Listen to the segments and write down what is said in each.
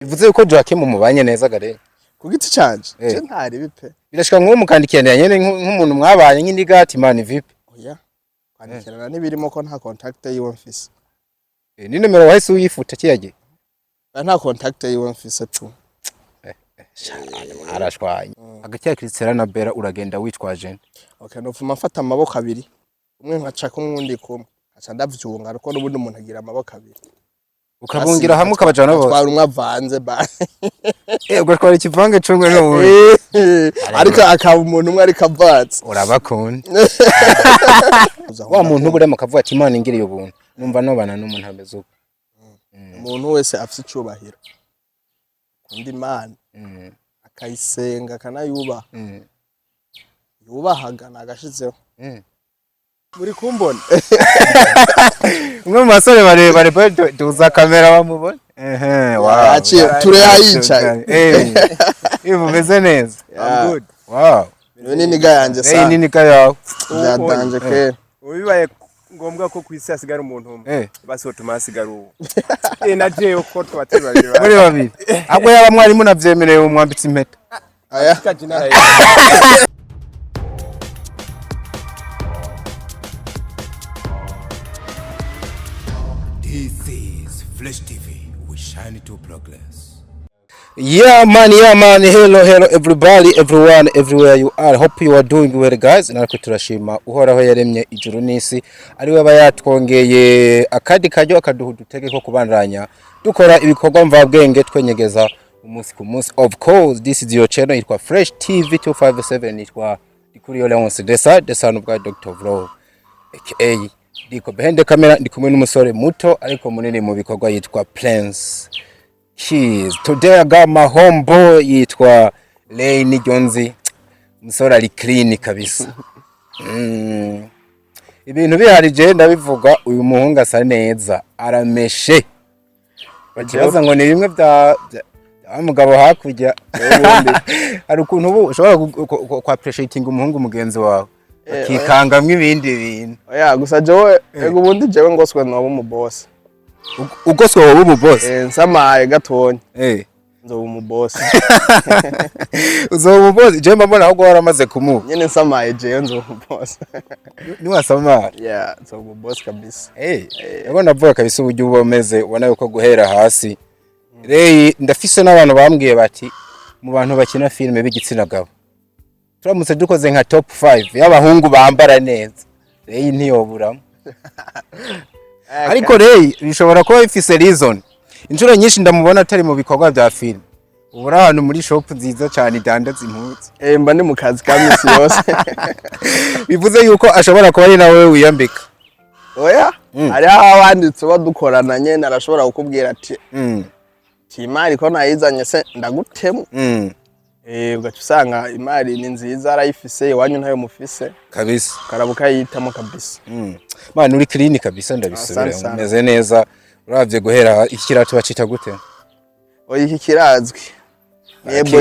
bivuze ko Joachim mubanye neza gare ku giti canje je ntari bipe birashika nko mukandikirana nyene nk'umuntu mwabaye nk'indigati man vipi oya kwandikirana nibirimo ko nta contact yiwe mfise ni numero wahise uyifuta kiyaje nta contact yiwe mfise tu arashwanye hagati ya CHRISTELLA na Bella uragenda witwaje okay no fuma mfata amaboko abiri umwe nkaca kumwundi kumwe aca ndavyunga ariko n'ubundi umuntu agira amaboko abiri ukabungira hamwe ukabajana bose twari umwe avanze ba ubwo twari kivange cungwe no ariko akaba umuntu umwe ariko avanze urabakunda wa muntu burema kavuga ati Imana ingiriye ubuntu numva nobana n'umuntu ameze uko umuntu wese afite icubahiro kundi Imana akayisenga kanayubaha yubahaga nagashizeho muri kumbona umwe mu basore barebare duza kamera bamubona waciye ture yayicaye bimeze neza I'm good. Wow ni niga yanje sa ni niga yawe byadanje ke Ubibaye ngombwa ko kwisi asigara umuntu umwe basi otuma asigara uwo naje uko twateranye muri babiri ahubwo yaba mwarimu navyemereye umwambitse impeta aya This is Flash TV. We shine to progress. Yeah man, hello everybody, everyone, everywhere you are. Hope you are doing well guys. Natwe turashima uhoraho yaremye ijuru n'isi ari we bayatwongeye akadi kajyo akaduha dutege ko kubandanya dukora ibikorwa mvabwenge twenyegeza umunsi ku munsi. Of course this is your channel itwa Fresh TV 257 itwa Dikuriyo Leonce the son of God Dr. Vlog aka Diko behind camera ndi kumwe n'umusore muto ariko munini mu bikorwa yitwa Prince Keys. Today I got my homeboy yitwa Lane Jonzi. Umusore ari clean kabisa. Ibintu bihari je ndabivuga uyu muhungu asa neza arameshe. Bakibaza ngo ni bimwe bya mugabo hakujya ari ukuntu ubu ushobora ku appreciating umuhungu mugenzi wawe akikangamwe ibindi bintu. Oya gusa jewe ego ubundi jewe ngoswe no mu boss. Ugoswe wowe mu boss nsamaye gatonya nzo mu boss uzo mu boss je mbona ahubwo waramaze kumuha nyene nsamaye je nzo mu boss ni wasamaye nzo mu boss kabisa yabona avuga kabisa uburyo ubomeze ubona yuko guhera hasi rey ndafise n'abantu bambwiye bati mu bantu bakina filme b'igitsina gabo turamutse dukoze nka top 5 y'abahungu bambara neza rey ntiyoburamo ariko rey bishobora kuba bifise reason injuro nyinshi ndamubona atari mu bikorwa bya film ubura ahantu muri shop nziza cyane idandaza impuzu mba ndi mu kazi ka misi yose bivuze yuko ashobora kuba ari nawe wiyambika oya ari abanditse badukorana nyene arashobora kukubwira ati imari ko nayizanye se ndagutemu ugaca usanga imari ni nziza arayifise iwanyu ntayo mufise kabisa karabuka yitamo kabisa Mana uri clean kabisa ndabisubira umeze neza uravye guhera ikirato bacita gute oyi iki kirazwi yebo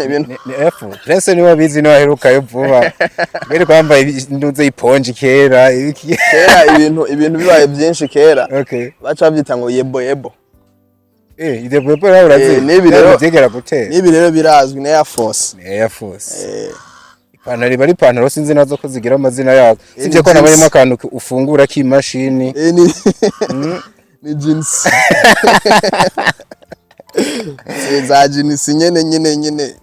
ibintu F Prince ni wabizi no aheruka yo vuba mbere kwambaye induze iponje kera ibintu bibaye byinshi kera baca bavyita ngo yebo ide bwebo ra urazi nibi rero byegera gute nibi rero birazwi na Air Force ipantaro bari pantaro sinzi nazo ko zigira amazina yazo sivye ko nabayemo akantu ufungura k'imashini ni jeans za jeans nyene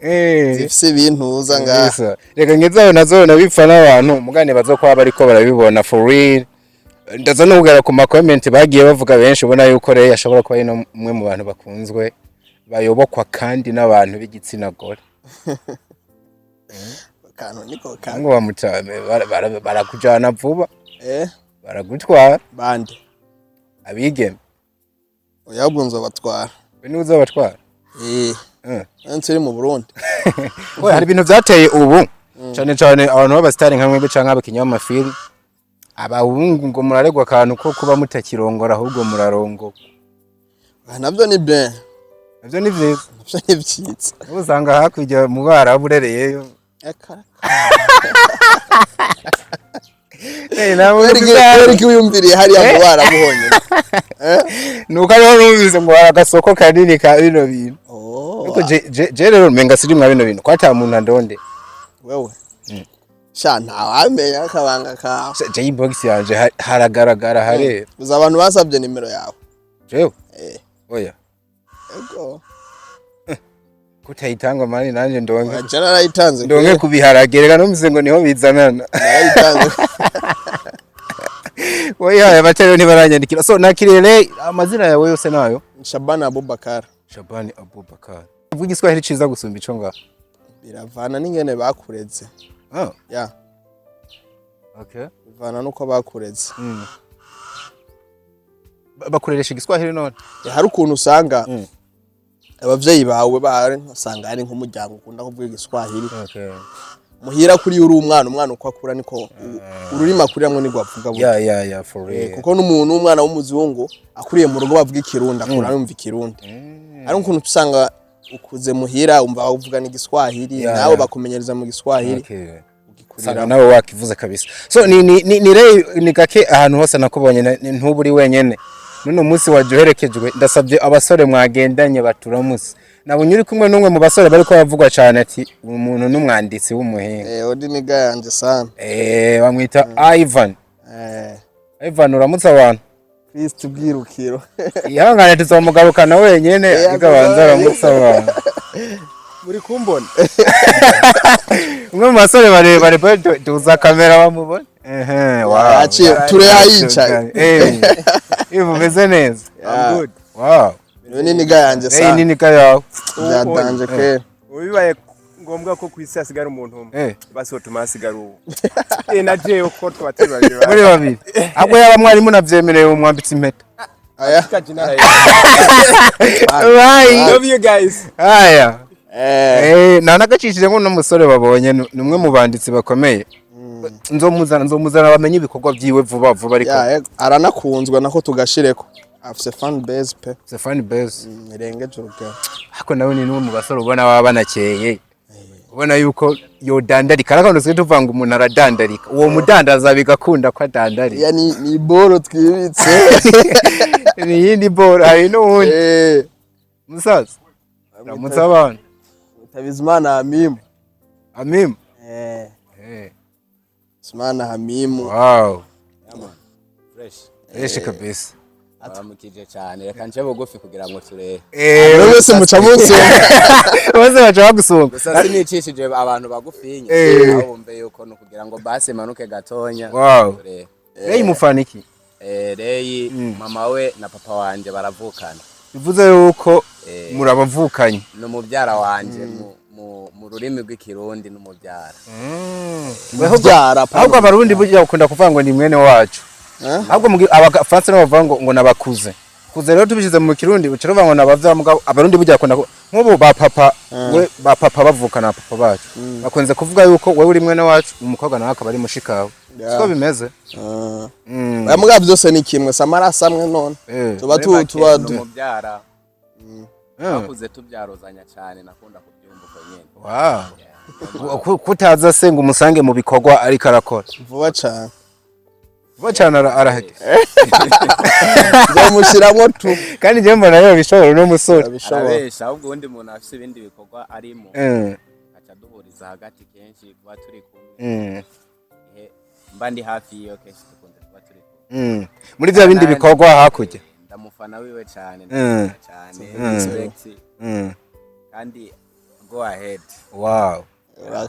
zifise ibintu uza ngaha reka ngezaho nazo nabipfa n'abantu mugane bazokwa bariko barabibona for real ndaza no kugera ku ma comment bagiye bavuga benshi ubona yuko rero ashobora kuba ino umwe mu bantu bakunzwe bayobokwa kandi n'abantu b'igitsina gore kano niko ngo bamutame barakujana vuba baragutwara bande abigeme oyabunzo batwara bene uzabatwara nsiri mu Burundi hari ibintu byateye ubu cyane abantu b'abastari nka mwebwe canka abakinyama film abahungu ngo muraregwa akantu ko kuba mutakirongora ahubwo murarongo navyo ni bien navyo ni vyiza navyo ni vyiza uzanga hakujya mu bara burereyeyo Eri kiyumviriye hariya ngo baramuhonye. Nuko ariho numvise ngo agasoko kanini ka bino bintu. Nuko je rero menga siri mwa bino bintu kwata muntu ndonde. Wewe. Sha ntawamenya akabanga ka. Je inbox yanje haragaragara hare. Uza abantu basabye nimero yawe. Jewe? Oya. Ego. Kutayitanga mani nanje ndonge. Je narayitanze. Ndonge kubiharagerera numvise ngo niho bizanana. Narayitanze. Oya abatero ntibaranyandikira. So nakirere amazina yawe yose nayo. Shabani Abubakar. Shabani Abubakar. Uvuga Igiswahili ciza gusumba ico nga. Biravana n'ingene bakureze. Ya. Okay. Bivana nuko bakureze. Bakureresha Igiswahili none. Hari ukuntu usanga abavyeyi bawe bari usanga ari nk'umuryango ukunda kuvuga Igiswahili. Okay. Muhira kuri uri umwana uko akura niko ururima kuriramwe ni gwavuga bwo. Yeah for real. Kuko n'umuntu umwana w'umuzungu akuriye mu rugo bavuga Ikirundi akura yumva Ikirundi. Ari ukuntu usanga ukuze muhira umva uvuga n'Igiswahili nawe bakumenyereza mu Giswahili. Okay. Sanga nawe wakivuze kabisa. So ni gake ahantu hose nakubonye ntuburi wenyene. None umunsi wajoherekejwe ndasabye abasore mwagendanye baturamuse. Nabonye uri kumwe n'umwe mu basore bariko bavugwa cyane ati umuntu n'umwanditsi w'umuhinga. Odi niga yanje sana. Bamwita YVAN. YVAN uramutse abantu. Kristo bwirukiro. Ihangane tuzomugarukana wenyene igabanza aramutse abantu. Muri kumbona. Umwe mu basore barebare tuza kamera bamubona. Waciye ture yayicaye. Ivu meze neza. I'm good. Wow. None niga yanje sana. Nini niga yawe. Byadanje ke. Ubibaye ngombwa ko kwisi asigara umuntu umwe. Basi otumasigara uwo. Na je uko twateranye. Muri babiri. Ahubwo yaba mwarimu navyemereye umwambitsi impeta. Aya. Bye. Love you guys. Aya. Nanagacishije ngo n'umusore babonye numwe mu banditsi bakomeye. Nzomuzana bamenye ibikorwa byiwe vuba ariko. Aranakunzwa nako tugashireko. Afise fan base pe. Afise fan base. Irengeje urugero. Ariko nawe ni numwe mu basore ubona baba banakeye. Ubona yuko yodandarika ariko nose tuvanga umuntu aradandarika. Uwo mudandaza bigakunda ko adandarika. Ya ni boro twibitse. Ni yindi boro hari n'uwundi. Musaza. Ramutse abantu. Tabizimana Amim. Simana Hamimu. Wow. Fresh kabisa. Aramukije cyane reka nje bugufi kugira ngo turebe. Wese muca munsi. Wese baca bagusonga. Gusa sinicishije abantu bagufinya. Ahombe yuko no kugira ngo base manuke gatonya. Wow. Rey mufaniki. Rey mama we na papa wanje baravukana. Bivuze yuko murabavukanye. No mubyara wanje mu rurimi rw'ikirundi n'umubyara. Mubyara ahubwo abarundi burya ukunda kuvuga ngo ni mwene wacu. Ahubwo abafaransa no bavuga ngo nabakuze. Kuze rero tubishize mu kirundi ucero bavuga ngo nabavya mugabo abarundi burya akunda nk'ubu ba papa bavukana papa bacu. Bakunze kuvuga yuko wewe uri mwene wacu umukobwa nawe akaba ari mushikawe. Siko bimeze. Mugabo byose ni kimwe samaraso amwe none. Tuba umubyara. Bakuze tubyarozanya cyane nakunda kubyumva uko nyene. Wow. Kutaza senga umusange mu bikorwa ariko arakora. Vuba cyane. Vuba cyane arahita. Nzamushiramo tu. Kandi je mbona yo bishobora no musore. Abesha ahubwo undi muntu afise ibindi bikorwa arimo. Aca duhuriza hagati kenshi kuba turi kumwe. Mba ndi hafi iyo kenshi tukunze kuba turi kumwe. Muri bya bindi bikorwa hakujya. Ndamufana wiwe cyane cyane. Respect. Kandi go ahead. Wow.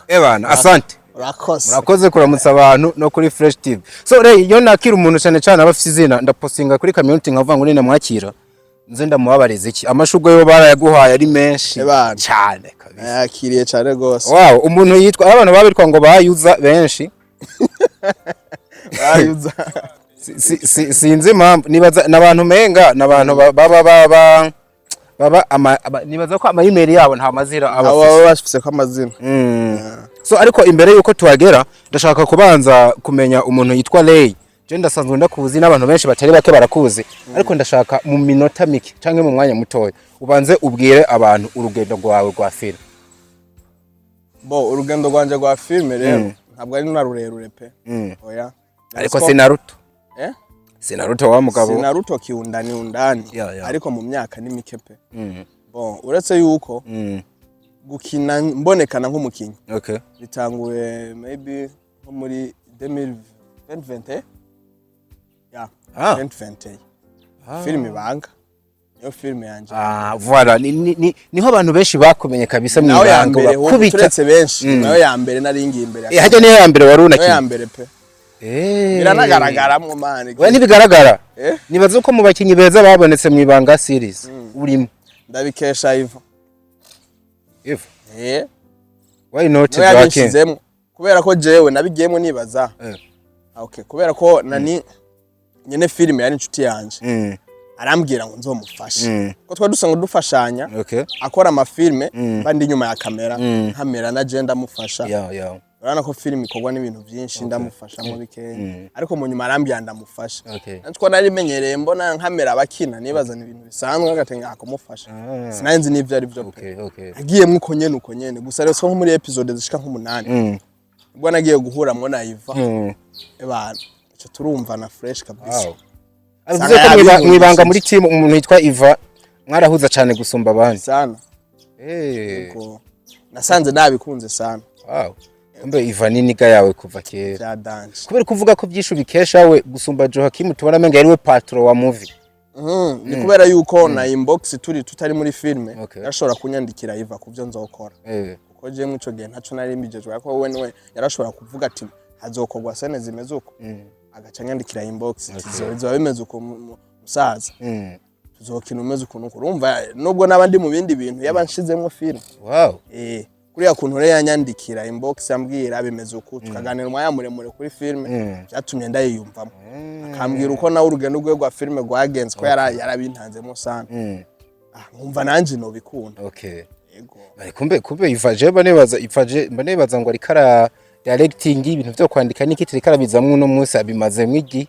Ebana asante. Murakoze kuramutsa abantu no kuri Fresh TV. So rey iyo nakira umuntu cyane abafite izina ndapostinga kuri community nkavuga ngo nina mwakira. Nze ndamubabareze iki amashugwe yo barayaguhaye ari menshi cyane kabisa. Yakiriye cyane gose. Wow, umuntu yitwa abantu babitwa ngo bayuza benshi. Bayuza. Sinzi impamvu nibaza nabantu menga nabantu baba nibaza ko ama-email yabo nta mazira abafise bafise ko amazina. So ariko imbere yuko tuhagera ndashaka kubanza kumenya umuntu yitwa Ray. Je ndasanzwe ndakuzi n'abantu benshi batari bake barakuzi ariko ndashaka mu minota mike canke mu mwanya mutoya ubanze ubwire abantu urugendo rwawe rwa film. Urugendo rwanje rwa film rero ntabwo ari narurerure pe. Oya. ariko si Naruto eh si Naruto wa mugabo si Naruto undani ariko mu myaka ni mike pe bon uretse yuko gukina mbonekana nk'umukinyi okay bitanguye maybe nko muri 2020 2020 film banga niyo film yanje voilà niho abantu benshi bakumenye kabisa mu ibanga bakubita turetse benshi nayo ya mbere naringiye imbere hajya niyo ya mbere waruna ya mbere pe biranagaragara mu mane we ntibigaragara nibaza uko mu bakinyi beza babonetse mu ibanga series urimo ndabikesha Iva why not JOACHIM kubera ko jewe nabigiyemo nibaza okay kubera ko nani nyene film yari inshuti yanje arambwira ngo nzomufasha ko twa dusanga dufashanya akora ama filme bandi nyuma ya kamera na je ndamufasha urana ko film ikorwa n'ibintu byinshi ndamufasha mu bikenya ariko mu nyuma arambya ndamufasha natwo nari menyereye mbona nkamera abakina nibaza n'ibintu bisanzwe agatenga akomufasha sinanzi n'ivyo ari byo pe agiye muko nyene gusa rero so muri episode zishika nk'8 ubwo nagiye guhura mo na Iva ebana cyo turumva na fresh kabisa avuze ko mwibanga muri team umuntu yitwa Iva mwarahuza cyane gusumba abandi sana nasanze nabikunze sana Mbe Iva niniga yawe kuva kera kubera kuvuga ko byishu bikesha we gusumba JOACHIM tubona menga yari we patron wa movie ni kubera yuko na inbox tutari muri filme yashobora kunyandikira Iva kuvyo nzokora kuko je muco gihe ntaco nari mbijejwe ko we niwe yarashobora kuvuga ati hazokorwa sene zimeze uko agaca nyandikira inbox tizo bimeze uko musaza tuzokina umeze uko nuko urumva nubwo nabandi mu bindi bintu yabanshizemo filme kuriya kuntu re yanyandikira inbox ambwira bimeze uko tukaganira umwanya muremure kuri filme byatumye ndayiyumvamo akambwira uko nawe urugendo rwe rwa filme rwagenze ko yarabintanzemo sana nkumva nanje no bikunda yego kumbe Iva je banebaza ngo ari kara directing ibintu byo kwandika n'ikitire karabizamwe uno munsi abimaze mwigi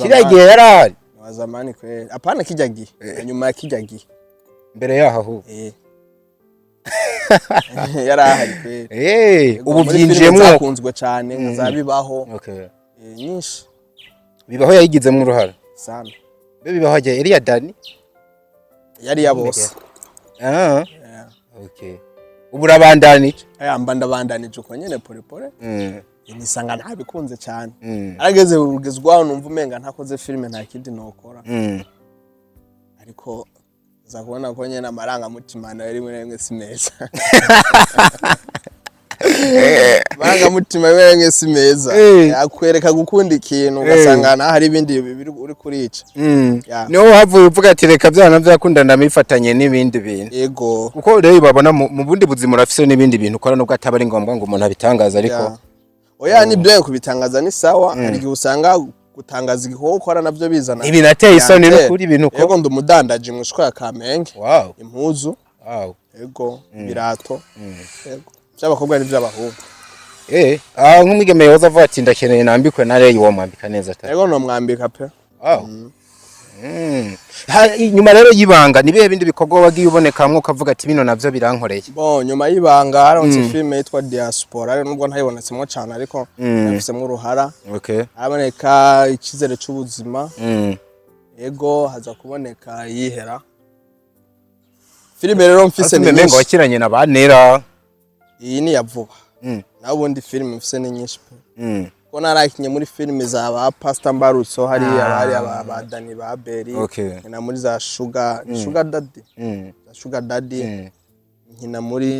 kiragiye yarari wazamani kweli apana kijagi nyuma ya kijagi mbere yaho yarahari kweli ubu byinjiyemo zakunzwe cyane nkazabibaho nyinshi bibaho yayigize mu ruhara sana bibaho hajya Elia Dani yari yabose uburabandanije ndabandanije uko nyene pole nisanga ntabikunze cyane arageze urugezwaho numva umenga ntakoze filme nta kindi nokora ariko za kubona ko nyene amaranga mutima nayo rimwe rimwe simeza banga mutima wenge simeza akwereka gukunda ikintu ugasanga na hari ibindi uri kurica niho havuye uvuga ati reka byana byakundana mifatanye n'ibindi bintu yego kuko rero babona mu bundi buzima urafise n'ibindi bintu ukora nubwo ataba ari ngombwa ngo umuntu abitangaza ariko oya ni byo kubitangaza ni sawa hari gihe usanga gutangaza igikorwa ukora navyo bizana ibi nateye isoni no kuri ibintu ko yego ndumudandaje mu shwa ya Kamenge impuzu yego birato yego cy'abakobwa n'iby'abahungu nk'umwigeme yoza avuga ati ndakeneye nambikwe na Ray wo mwambika neza atari yego no mwambika pe nyuma rero y'ibanga nibihe bindi bikorwa wagiye ubonekamwe ukavuga ati bino navyo birankoreye nyuma y'ibanga haronse filme yitwa Diaspora ari nubwo ntayibonetsemo cyane ariko yafisemo uruhara haboneka ikizere cy'ubuzima yego haza kuboneka yihera filme rero mfise ni nyinshi wakiranye na banera iyi ni yavuba naho ubundi filme mfise ni nyinshi ko narakinye muri filme za ba Pastor Mbarutso hari abari aba Dani ba Beri na muri za Sugar Daddy Sugar Daddy nkina muri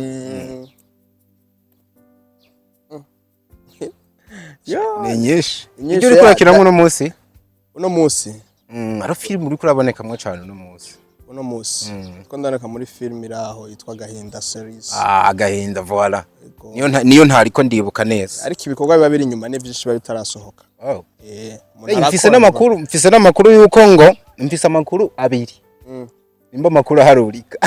ni nyinshi ibyo uri kurakira uno munsi ari filme uri kurabonekamwe cyane uno munsi ko ndaneka muri film iraho yitwa Gahinda series Gahinda voilà niyo ntariko ndibuka neza ariko ibikorwa biba biri nyuma n'vyinshi biba bitarasohoka mfise n'amakuru yuko ngo mfise amakuru abiri nimba amakuru harurika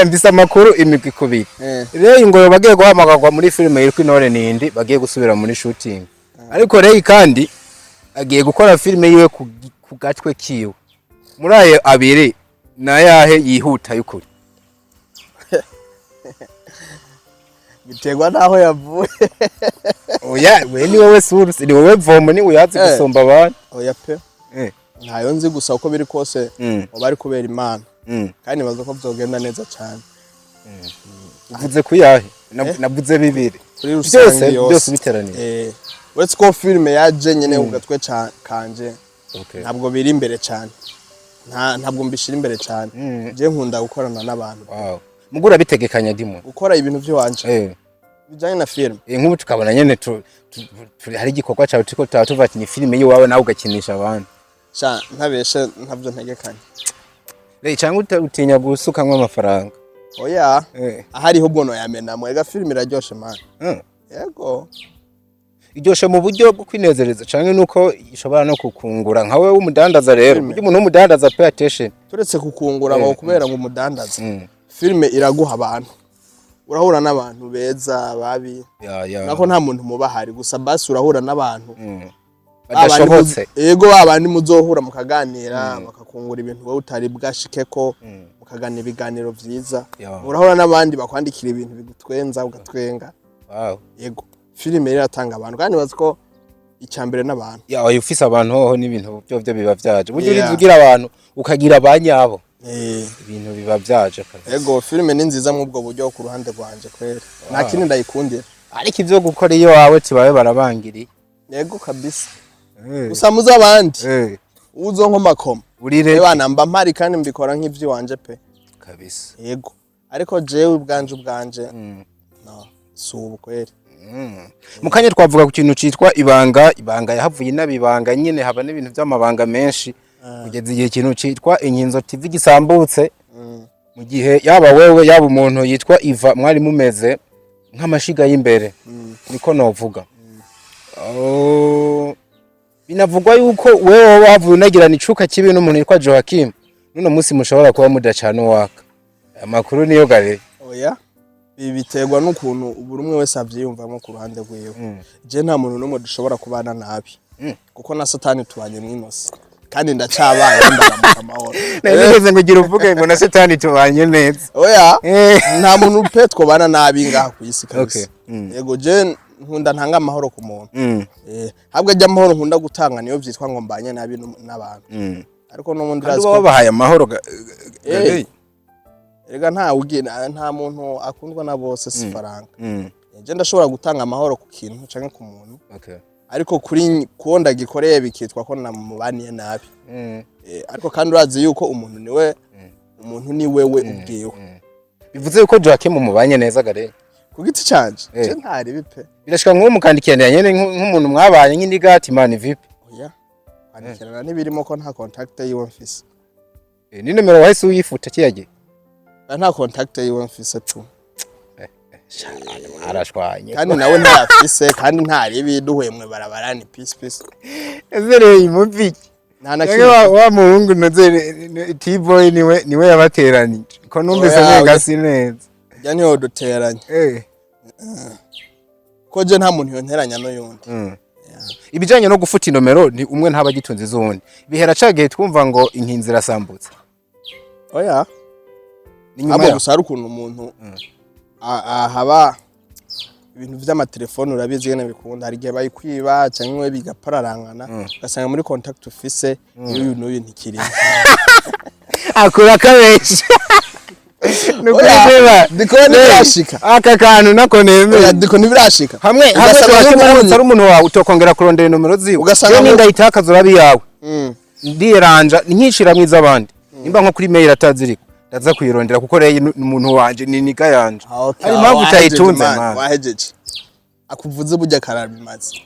mfise amakuru imigwi kubiri rero ngo bagiye guhamagarwa muri film yitwa Intore Nindi bagiye gusubira muri shooting ariko rero kandi agiye gukora film yiwe ku gatwe kiwe muri ayo abiri nayahe yihuta y'ukuri biterwa naho yavuye. Oya we ni wowe source ni wowe vomo ni uyazi gusomba abantu. Oya pe ntayo nzi gusa uko biri kose bari kubera Imana kandi bazo ko byogenda neza cyane. Uvuze kuyahe navuze bibiri byose biteraniye. Uretse ko filime yaje nyene ugatwe kanje ntabwo biri imbere cyane ntabwo mbishira imbere cyane je nkunda gukorana n'abantu. Mugura bitegekanya ndimo gukora ibintu by'iwanje bijanye na filime nk'ubu tukabona nyene hari igikorwa cyawe tuko tuva ati ni filime yiwawe nawe ugakinisha abantu sha ntabeshe ntabyo ntegekanya cyangwa utinya gusukamwa amafaranga. Oya ahariho bono yamena mwega filime iraryoshe man. Yego iryoshe mu buryo bwo kwinezereza canke nuko ishobora no kukungura nka wewe umudandaza rero buryo umuntu w'umudandaza pay attention turetse kukungura ngo kubera ngo umudandaza filime iraguha abantu urahura n'abantu beza babi nako nta muntu mubahari gusa basi urahura n'abantu badashobotse. Yego abandi muzohura mukaganira bakakungura ibintu wowe utari bwashikeko mukaganira ibiganiro vyiza urahura n'abandi bakwandikira ibintu bigutwenza ugatwenga. Yego filime iratanga abantu kandi baziko icyambere n'abantu ufise abantu hoho n'ibintu byo biba vyaje buryo ugira abantu ukagira abanyabo ibintu biba vyaje. Yego filime ni nziza mu bwo buryo ku ruhande rwanje kwera nta kindi ndayikundira ariko ivyo gukora iyo wawe tibaye barabangiriye. Yego kabisa gusa muza abandi uzo nko makoma urire bana mba mpari kandi mbikora nk'ivyo wanje pe kabisa. Yego ariko jewe ubwanje no subu kwera. Mukanye twavuga ku kintu citwa ibanga yahavuye nabibanga nyene haba n'ibintu by'amabanga menshi kugeza igihe kintu citwa inkinzo TV gisambutse mu gihe yaba wewe yaba umuntu yitwa Iva mwari mumeze nk'amashiga y'imbere niko novuga. Binavugwa yuko wewe wavuye unagirana icuka kibi n'umuntu yitwa JOACHIM none munsi mushobora kuba mudacana waka amakuru niyo gare. Oya biterwa n'ukuntu buri umwe wese avyiyumvamo ku ruhande rwiwe. Je nta muntu n'umwe dushobora kubana nabi kuko na satani tubanye mwinosi kandi ndacabaye ndaramuka amahoro. Nigeze ngo gira uvuge ngo na satani tubanye neza. Oya nta muntu pe twobana nabi ngaha ku isi kabisa. Yego je nkunda ntanga amahoro ku muntu habwa ajya amahoro nkunda gutanga niyo vyitwa ngo mbanye nabi n'abantu ariko no mundi razi ko bahaye amahoro Erega nta muntu akundwa na bose sifaranga. Je ndashobora gutanga amahoro ku kintu canke ku muntu ariko kuri kuonda gikoreye bikitwa ko namubaniye nabi. Ariko kandi urazi yuko umuntu ni wewe ubwiwe. Bivuze yuko JOACHIM mubanye neza gare ku giti canje je ntari bipe birashika nko mukandikirana nyene nk'umuntu mwabanye nk'indigati man vipi. Oya kwandikirana nibirimo ko nta contact yiwe mfise. Ni numero wahise uyifuta kiyaje nta contact yiwe mfise tu. Arashwanye kandi nawe ntafise kandi ntari biduhwemwe barabarani peace ezere imuviki nta nakimwe wa muhungu noze T-boy niwe yabateranije ko numvise nega sineza jya niho duteranye ko je nta muntu yonteranya no yundi. Ibijanye no gufuta inomero ni umwe ntaba gitunze zone bihera cagiye twumva ngo inkinzi rasambutse. Oya abo gusara ukuntu umuntu haba ibintu vy'amatelefone urabizi gene bikunda hari gihe bayikwiba cyangwa bigapararangana ugasanga muri contact ufise uyu n'uyu ntikiri akora kabeshi nukureba diko nibirashika aka kantu nako nemeye diko nibirashika hamwe ari umuntu wawe utokongera kurondera nomero ziwe ugasanga ninda itakaza urabi yawe ndiyeranja nkishira mwiza abandi nimba nko kuri mail ataziriko ndaza kuyirondera kuko reye umuntu wanje ni niga yanje ari mpamvu utayitunze man wahejeje akuvuze burya karabimaze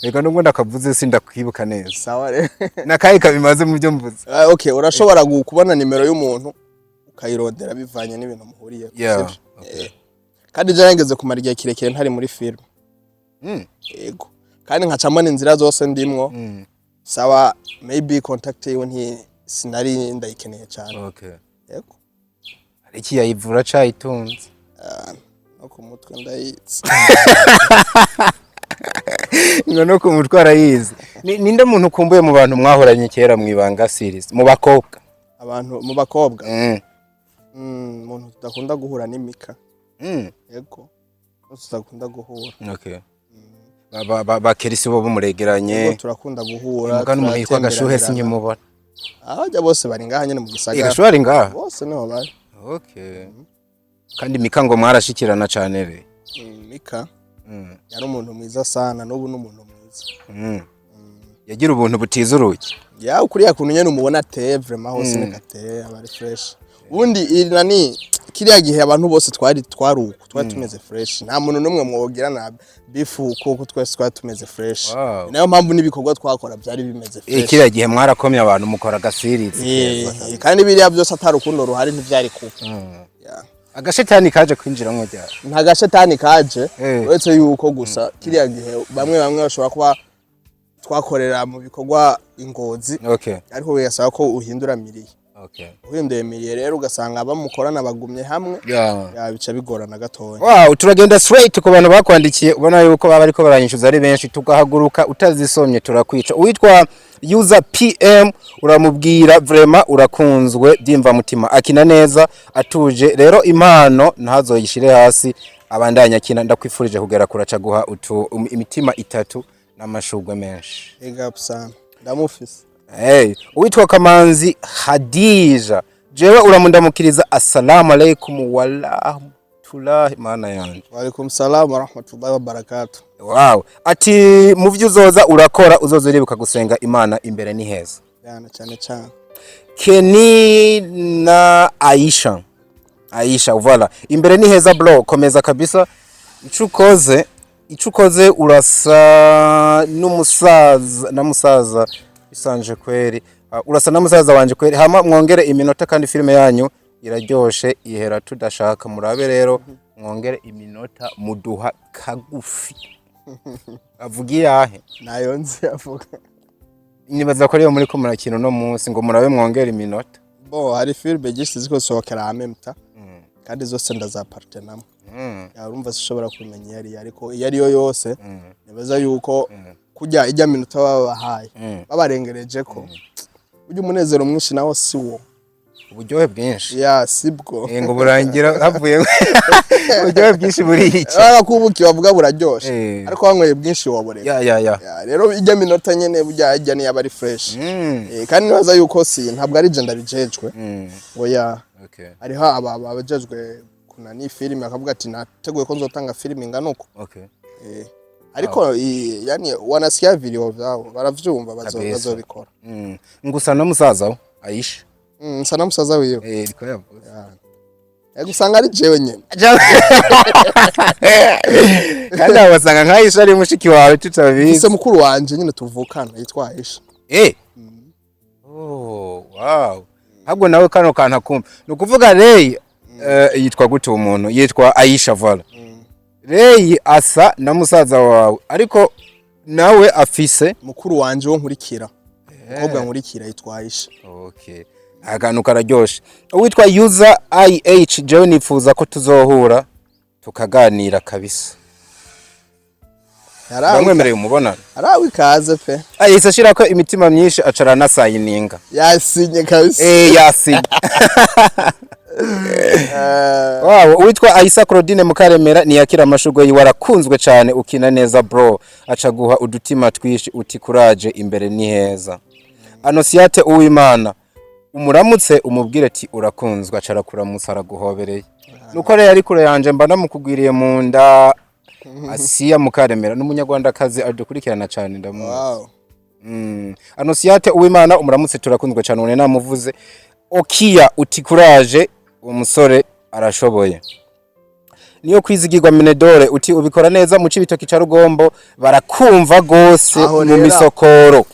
rega nubwo ndakavuze sindakwibuka neza sawa re nakaye kabimaze mu byo mvuze. Okay urashobora kubona nimero y'umuntu ukayirondera bivanye n'ibintu muhuriye kandi je nageze kumara igihe kirekire ntari muri film. Yego kandi nkacamana inzira zose ndimwo sawa maybe contact yiwe sinari ndayikeneye cyane. Yego ariki yayivura cayitunze no ku mutwe ndayitse no ku mutwe arayizi. Ninde muntu ukumbuye mu bantu mwahoranye kera mwibanga series mu bakobwa abantu mu bakobwa umuntu tudakunda guhura n'imika yego tutakunda guhura. Okay. Bakerisi bo muregeranye. Turakunda guhura. Mugana umuntu yitwa Gashuhe sinkimubona. Abajya bose bari ngaha nyene mu gisagara. Gashuhe ari ngaha. Bose niho bari. Okay. Kandi Mika ngo mwarashikirana cyane re. Mika. Yari umuntu mwiza sana n'ubu n'umuntu mwiza. Yagira ubuntu butiza uruki. Ya ukuriya kuntu nyene umubona ateye vraiment hose nekateye abari fresh. Ubundi nani kiriya gihe abantu bose twari tumeze fresh. Nta muntu numwe mwogira na bifu kuko twese twari tumeze fresh. Nayo mpamvu nibikorwa twakora byari bimeze fresh. Kiriya gihe mwarakomye abantu mukora gasirizi. Kandi biriya byose atarukundo ruhari ntivyari kuko. Agashetani kaje kwinjira mu ryaro. Nta gashetani kaje uretse yuko gusa kiriya gihe bamwe bashobora kuba twakorera mu bikorwa ingozi. Okay. Ariko bigasaba ko uhindura miriye. Okay. Uhinduye miriye rero ugasanga bamukorana bagumye hamwe. Ya bica bigorana gatoya. Wow, turagenda straight ku bantu bakwandikiye ubona yuko baba ariko baranyishuza ari benshi tugahaguruka utazisomye turakwica. Uwitwa user PM uramubwira vraiment urakunzwe byimva mutima akina neza atuje rero impano ntazoyishire hasi abandanya akina ndakwifurije kugera kuraca guha imitima 3 n'amashugwe menshi. Ega sana ndamufise. Uwitwa Kamanzi Hadija jewe uramundamukiriza assalamu alaikum wa rahmatullahi mana yanjye. Wa alaikum salam wa rahmatullahi wa barakatuh. Wow, ati mu byo uzoza urakora uzoza uribuka gusenga Imana imbere ni heza. Yana cyane. Keni na Aisha voilà imbere ni heza bro komeza kabisa icukoze urasa n'umusaza bisanje kweri urasa n'umusaza wanje kweri hama mwongere iminota kandi filime yanyu iraryoshe ihera tudashaka murabe rero mwongere iminota muduha kagufi. Avugiye ahe nayo nzi avuga nibaza ko ariyo muri ko murakino no munsi ngo murabe mwongere iminota. Hari filime gishyize ziko sohokera amemta kandi zose ndazapartenamo. Urumva zishobora kumenya yari ariko yari yo yose nibaza yuko kujya ijya minota babahaye babarengereje ko ujye umunezero mwinshi nawo si wo uburyohe bwinshi sibwo ngo burangira havuye uburyohe bwinshi buri iki kubuki bavuga buraryoshe ariko wanyweye bwinshi waboreka rero ijya minota nyene bujya ijya ni yabari fresh kandi nibaza yuko si ntabwo ari je ndabijejwe oya ariho abajejwe kuna ni filime akavuga ati nateguye ko nzotanga filime inganuko ariko yani wanasikia video vyao baravyumva bazobikora. Ngusa na musaza Aisha sana musaza wiyo riko yavuze gusanga ari jewe nyene kandi abasanga nka Aisha ari mushiki wawe tutabizi se mukuru wanje nyine tuvukana yitwa Aisha. Wow habwo nawe kano kantu kumva nukuvuga Rey yitwa gute umuntu yitwa Aisha voilà. Rey asa na musaza wawe ariko nawe afise mukuru wanje wo nkurikira mukobwa nkurikira yitwa Aisha. Okay akantu kararyoshe. Uwitwa user IH jewe nifuza ko tuzohura tukaganira kabisa. Bamwemereye umubonano arawi kaze pe ayisashira ko imitima myinshi acarana sayininga yasinye kabisa yasinye. Wow, uwitwa Aisa Claudine Mukaremera niyakira amashugwe warakunzwe cyane ukina neza bro acaguha udutima twishi uti courage imbere ni heza. Anosiate Uwimana umuramutse umubwire ati urakunzwe acara kuramutsa araguhobereye nuko rero ari kure yanje mba namukugwiriye mu nda. Asiya Mukaremera n'umunyarwandakazi adukurikirana cyane ndamuzi. Wow. Anosiate Uwimana umuramutse turakunzwe cyane une namuvuze. Okia uti courage umusore arashoboye. Niyo kwizigirwa Minedore uti ubikora neza mu cibitoki ca Rugombo barakumva gose mu misokoro.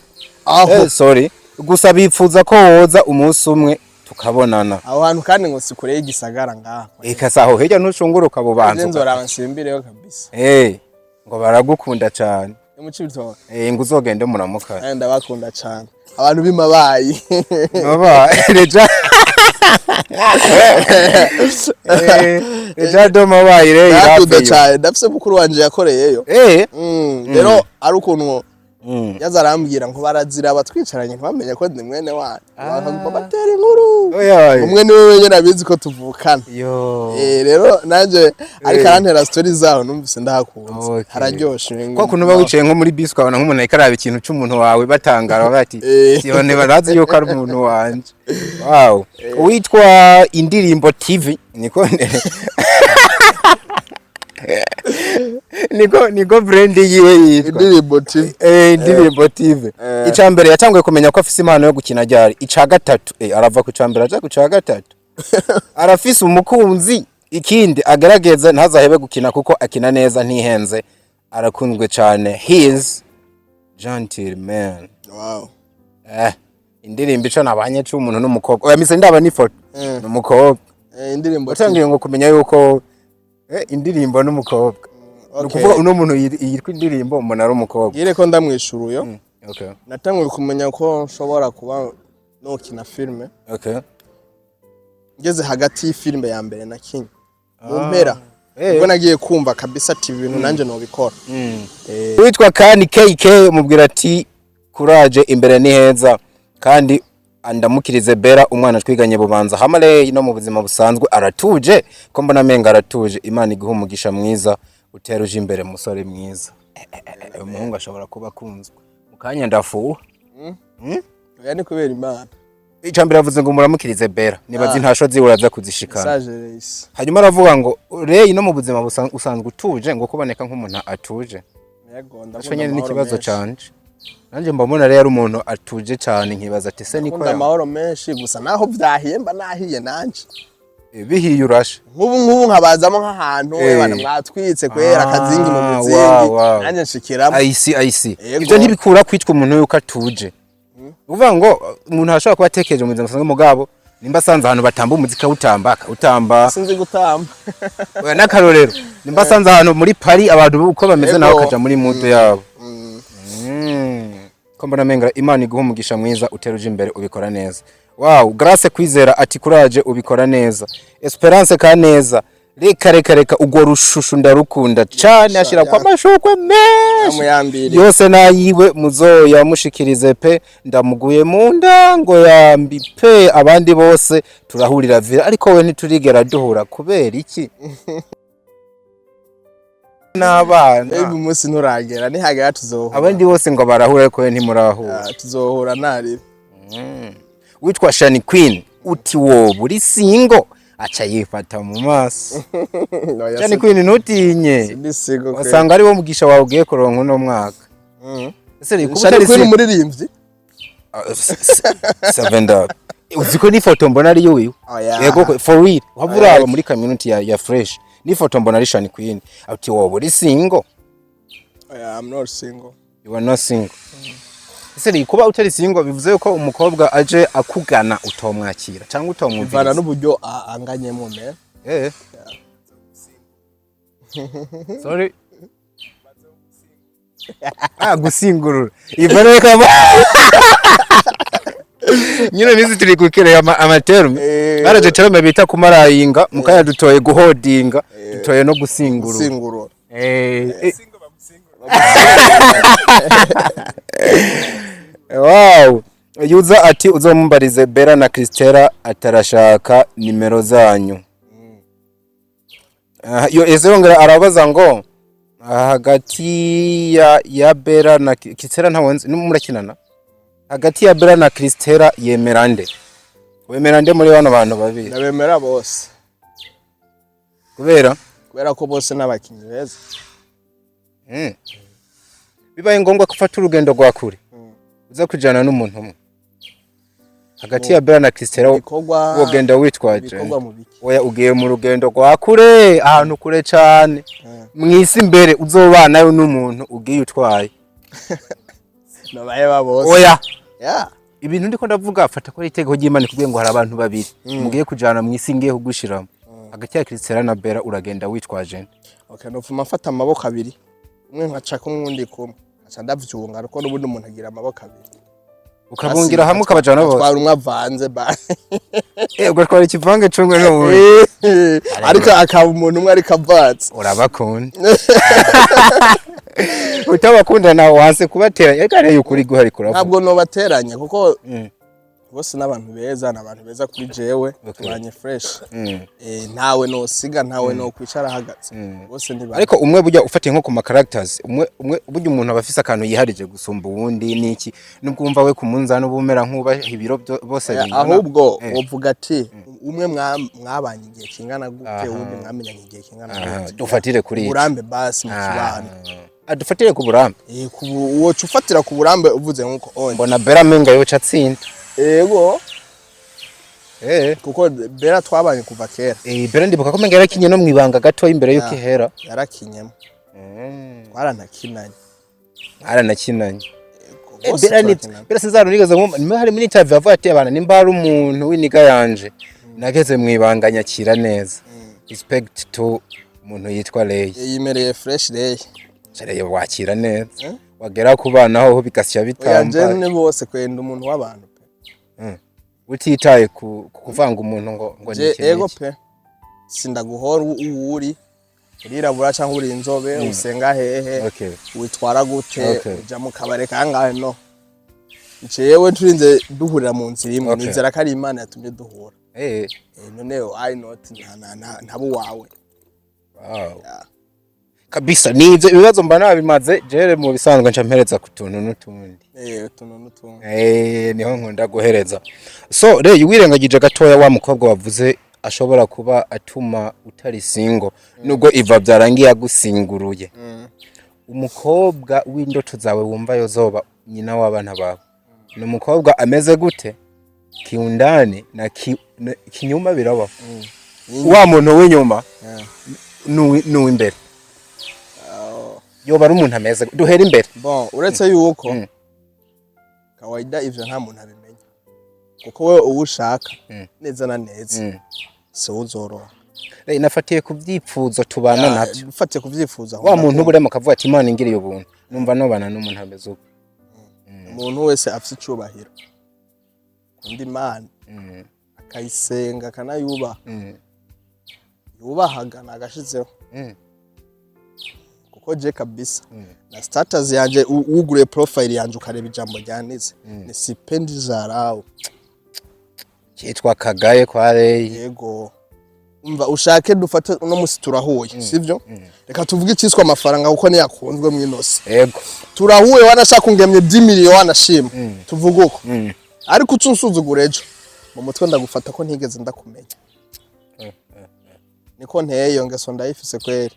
Sorry gusa bipfuza ko woza umunsi umwe tukabonana. Aho hantu kandi ngo sikure y'igisagara ngaho. Kasaho heja ntushunguruka bo bantu. Nzora abansimbireyo kabisa. Ngo baragukunda cyane. Mu cibitoki. Ngo uzogende muramuka. Ndabakunda cyane. Abantu bimabayi. Reja. Reja do mabayi rero. Ndafise mukuru wanje yakoreyeyo. Rero ari ukuntu yaza arambwira ngo barazira batwicaranye ntibamenye ko ndi mwene wanyu bakaguma batera inkuru umwe niwe wenyine abizi ko tuvukana rero nanje ariko arantera story zaho numvise ndahakunze hararyoshe ko kuntu ba wicaye nko muri bisi ukabona nk'umuntu ariko araba ikintu cy'umuntu wawe batangara bati sibone barazi yuko ari umuntu wanje wow witwa Indirimbo TV niko niko brand yiwe yitwa Indirimbo TV Indirimbo TV icambere yatanguye kumenya ko afise impano yo gukina ryari ica gatatu arava ku cambere aja ku ca gatatu arafise umukunzi ikindi agerageza ntazahebe gukina kuko akina neza ntihenze arakunzwe cyane he is gentleman wow indirimbo ica nabanye cy'umuntu n'umukobwa oya mise ndaba n'ifoto n'umukobwa indirimbo utangiye ngo kumenya yuko indirimbo n'umukobwa nukuvuga uno muntu yitwa indirimbo umuntu ari umukobwa yire ko ndamwishura uyo okay natanguye kumenya ko nshobora kuba nokina filme okay ngeze hagati y'ifilme ya mbere na kinyi mu mpera ubwo nagiye kumva kabisa ati ibintu nanje no bikora witwa Kani KK mubwira ati courage imbere ni heza kandi andamukirize Bera umwana twiganye bubanza hamale no mu buzima busanzwe aratuje ko mbona menga aratuje Imana iguha umugisha mwiza uteruje imbere musore mwiza umuhungu ashobora kuba kunzwe mukanya ndafuha oya ni kubera Imana icambere yavuze ngo muramukirize Bera nibazi ntasho ziuraza kuzishikana Sajereis hanyuma aravuga ngo Rey no mu buzima usanzwe utuje ngo kuboneka nk'umuntu atuje yego nyene n'ikibazo canje nanje mbamona rero umuntu atuje cyane nkibaza ati se niko amahoro menshi gusa naho byahiye mba nahiye nanje bihiye urashe nk'ubu nkabazamo nk'ahantu bana mwatwitse kwera akazingi mu muzingi nanje nshikiramo ayisi ibyo ntibikura kwitwa umuntu yuko atuje uvuga ngo umuntu ashobora kuba atekereje mu buzima busanzwe mugabo nimba sanze ahantu batamba umuzika utamba sinzi gutamba oya nakarorero nimba sanze ahantu muri Paris abantu uko bameze naho kaja muri mood yabo ko mbona menga Imana iguha umugisha mwiza uteruje imbere ubikora neza wow Grace Kwizera ati courage ubikora neza Esperance Kaneza reka ugo rushushu ndarukunda cyane ashira kwa mashukwe menshi yose nayiwe muzoya mushikirize pe ndamuguye mu ndango yambi pe abandi bose turahurira vira ariko we ntiturigera duhura kubera iki n'abana ebi munsi nturagera ni haga tuzohura abandi bose ngo barahura ariko we ntimurahura tuzohura nari witwa Shani Queen uti wo buri singo acha yifata mu maso Shani Queen ntutinye wasanga ari wo mugisha wawe ugiye kuronka no mwaka ese Shani Queen umuririmbyi 7 uziko ni foto mbona ari yo yego for real wabura muri community ya fresh ni foto mbona ari Shani Queen ati wo buri singo I'm not single you are not single ese kuba utari singo bivuze yuko umukobwa aje akugana utomwakira cyangwa utomwumvira bana n'uburyo anganyemo me sorry gusingurura ivana kama nyine nizi turi kukire amaterme baraje terme bita kumarayinga mukaya dutoye guhodinga dutoye no gusingurura wow yuza ati uzomumbarize Bera na CHRISTELLA atarashaka nimero zanyu yo ezongera arabaza ngo hagati ya Bera na CHRISTELLA ntawenze murakinana hagati ya Bera na CHRISTELLA yemerande wemerande muri bano bantu babiri nabemera bose kubera ko bose nabakinyi beza bibaye ngombwa gufata urugendo rwa kure uza kujana n'umuntu umwe hagati ya Bera na CHRISTELLA wogenda witwaje oya ugiye mu rugendo rwa kure ahantu kure cyane mwisi imbere uzobanayo n'umuntu ugiye utwaye nabaye babose oya ibintu ndiko ndavuga fata ko itego ry'Imana kugiye ngo hari abantu babiri mugiye kujana mwisi ngiye kugushiramo hagati ya CHRISTELLA na Bera uragenda witwaje okay nofuma mfata amaboko abiri umwe nkaca kumwundi kumwe aca ndavyunga ariko n'ubundi umuntu agira amaboko abiri ukabungira hamwe ukabajana bose twara umwe avanze ba ugatwara ikivange cungwe no ariko akaba umuntu umwe ariko avanze urabakunda utabakundana wanse kubateranya eka rero ukuri guhari kuravuga ntabwo no bateranya kuko bose n'abantu beza n'abantu beza kuri jewe tubanye fresh ntawe no siga ntawe no kwicara hagaze bose ni ariko umwe burya ufatiye nko ku ma characters umwe burya umuntu abafise akantu yiharije gusumba uwundi niki nubwo umva we ku munzano bumera nkuba ibiro bose bingana ahubwo uvuga ati umwe mwabanye igihe kingana gute uwundi mwamenyanye igihe kingana gute dufatire kuri uburambe basi mu kibano dufatire ku burambe uwo cufatira ku burambe uvuze nkuko onye mbona Bera menga yo catsinda ego kuko Bera twabanye kuva kera Bera ndibuka ko menga yarakinye no mwibanga gato imbere yuko ihera yarakinyemo twaranakinanye Bera Cesar nigeze nko hari muri interview avuga ati abana nimba ari umuntu w'iniga yanje nageze mwibanga nyakira neza respect to umuntu yitwa Ley yimereye fresh Ley Chareye wakira neza wagera ku bana aho bigasya bitamba yanje bose kwenda umuntu w'abantu pe utitaye kuvanga umuntu ngo ego pe sindaguhora uwuri urirabura cyangwa uri inzobe usenga hehe witwara gute uja mu kabare kangahe no jewe turinze duhurira mu nzira imwe nizera ko ari Imana yatumye duhura none I not ntabo wawe kabisa nivyo ibibazo mba nabimaze jere mu bisanzwe nca mpereza ku tuntu n'utundi niho nkunda guhereza so rero wirengagije gatoya wa mukobwa wavuze ashobora kuba atuma utari singo nubwo iva byarangiye agusinguruye umukobwa w'indoto zawe wumva yozoba nyina w'abana bawe ni umukobwa ameze gute kiundani na kinyuma biraba wa muntu w'inyuma n'uw'imbere yoba ari umuntu ameze duhera imbere bon uretse yuko kawaida ivyo nta muntu abimenya kuko we uwushaka neza na neza so uzoroha nafatiye ku byipfuzo tubana nabyo ufatiye ku byifuzo wa muntu burema kavuga ati Imana ingiriye ubuntu numva nobana n'umuntu ameze uko umuntu wese afite icubahiro kundi Imana akayisenga kanayubaha yubahaga nagashizeho kuko je kabisa na status yanje ugure profile yanje ukareba ijambo ryanditse ni sipendi zarao cyitwa kagaye kwa Ley yego umva ushake dufate uno musi turahuye sivyo reka tuvuge icyiswa amafaranga kuko ni yakunzwe mwinose yego turahuye wanashaka ungemye 10 miliyoni wanashima tuvuga uko ariko ucunsuzugura ejo mu mutwe ndagufata ko ntigeze ndakumenya niko nteye iyo ngeso ndayifise kweri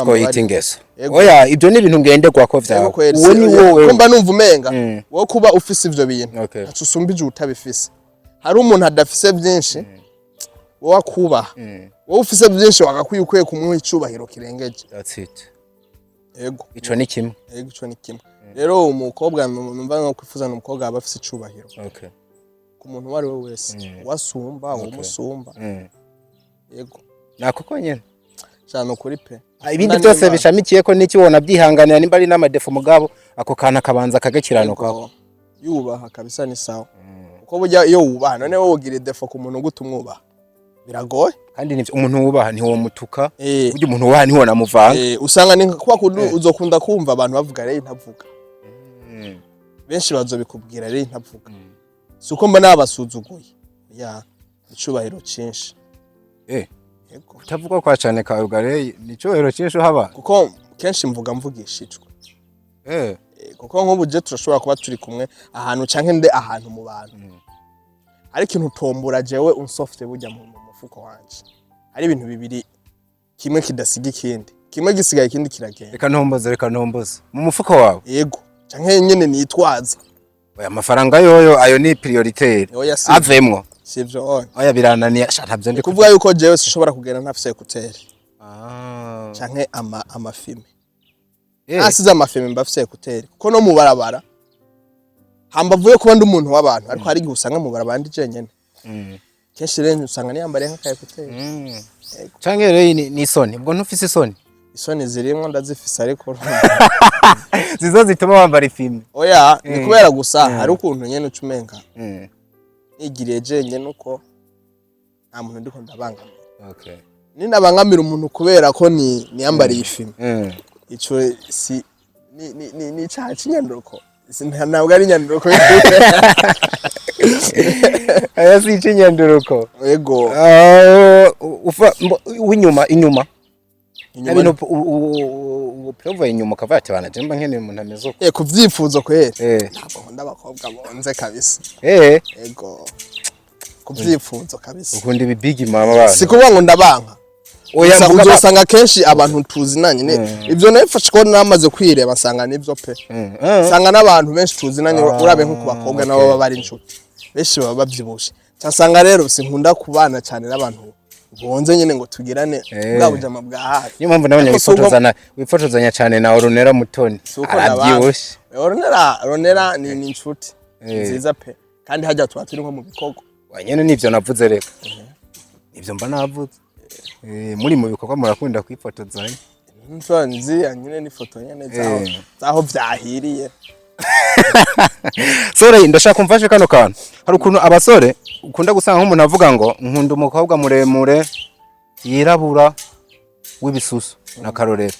Ko yitingeso oya ibyo ni ibintu ngende kwako vyawe uwo ni wowe kumba numva umenga wo kuba ufise ivyo bintu atusumbije utabifise hari umuntu adafise byinshi wo akuba wo ufise byinshi wagakwiyukwe kumuha icubahiro kirengeje that's it yego ico ni kimwe rero umukobwa numva no kwifuza n'umukobwa abafise icubahiro ku muntu wari we wese wasumba umusumba yego nakoko nyene cyane kuri pe ibindi byose bishamikiye ko niki wona byihanganira nimba ari n'amadefo mugabo ako kana kabanza kagakiranuka yubaha kabisa ni sawa uko burya iyo wubaha none wowe ugira defo ku muntu gutumwubaha biragoye kandi nivyo umuntu wubaha ni wo mutuka burya umuntu wubaha ni wo namuvanga usanga ni kwa kundi uzokunda kumva abantu bavuga rero ntavuga benshi bazobikubwira rero ntavuga suko mba nabasuzuguye ya icubahiro cyinshi utavuga kwa cyane ka Ugare ni cyohero cyinshi haba kuko kenshi mvugishijwe kuko nk'ubu je turashobora kuba turi kumwe ahantu canke nde ahantu mu bantu ari ikintu tombora jewe unsofte burya mu mufuko wanje ari ibintu bibiri kimwe kidasiga ikindi kimwe gisigaye ikindi kiragenda reka ntomboze mu mufuko wawe yego canke nyene nitwaza oya amafaranga yoyo ayo ni prioritaire avemwo sivyo oya birananiye ntavyo ndi kuvuga yuko jewe sishobora kugenda ntafise ekuteri canke amafilme asize amafilme mbafise ekuteri kuko no mu barabara hambavuye kuba ndi umuntu w'abantu ariko hari gihe usanga mu barabara ndi jenyene kenshi rero usanga niyambare nk'aka ekuteri canke rero ni isoni ubwo ntufise isoni isoni zirimwo ndazifise ariko zizo zituma wambara ifime oya ni kubera gusa hari ukuntu nyene ucumenga nigiriye jenye nuko nta muntu ndiko ndabangamira okay ninabangamira umuntu kubera ko ni yambariye ifime ico si ni cyaha cy'inyandiko ntabwo ari inyandiko aya si inyandiko yego ufa inyuma ibintu uprova inyuma kavati bana jemba nkene umuntu ameze uko kuvyifuzo kwere ntabwo ndabakobwa bonze kabisa yego kuvyifuzo kabisa ukunda ibi big mama bana sikuvuga ngo ndabanka oya uzosanga kenshi abantu tuzinanye ivyo nefashe ko namaze kwireba sanga nivyo pe sanga n'abantu benshi tuzinanye urabe nko kubakobwa nabo baba bari inshuti benshi baba bavyibushe cyasanga rero sinkunda kubana cyane n'abantu bonze nyene ngo tugirane bwa bujama bwa hafi niyo mpamvu nabonye wifotozanya cyane na Orunera Mutoni arabyibushe Orunera ni inshuti nziza pe kandi hajya tuba turi nko mu bikoko wanyene nivyo navuze reka ivyo mba navuze muri mu bikorwa murakunda kwifotozanya nzi nyine n'ifoto nyene zaho vyahiriye sore ndashaka kumfashe kano kantu hari ukuntu abasore ukunda gusanga nk'umuntu avuga ngo nkunda umukobwa muremure yirabura w'ibisusu na karorero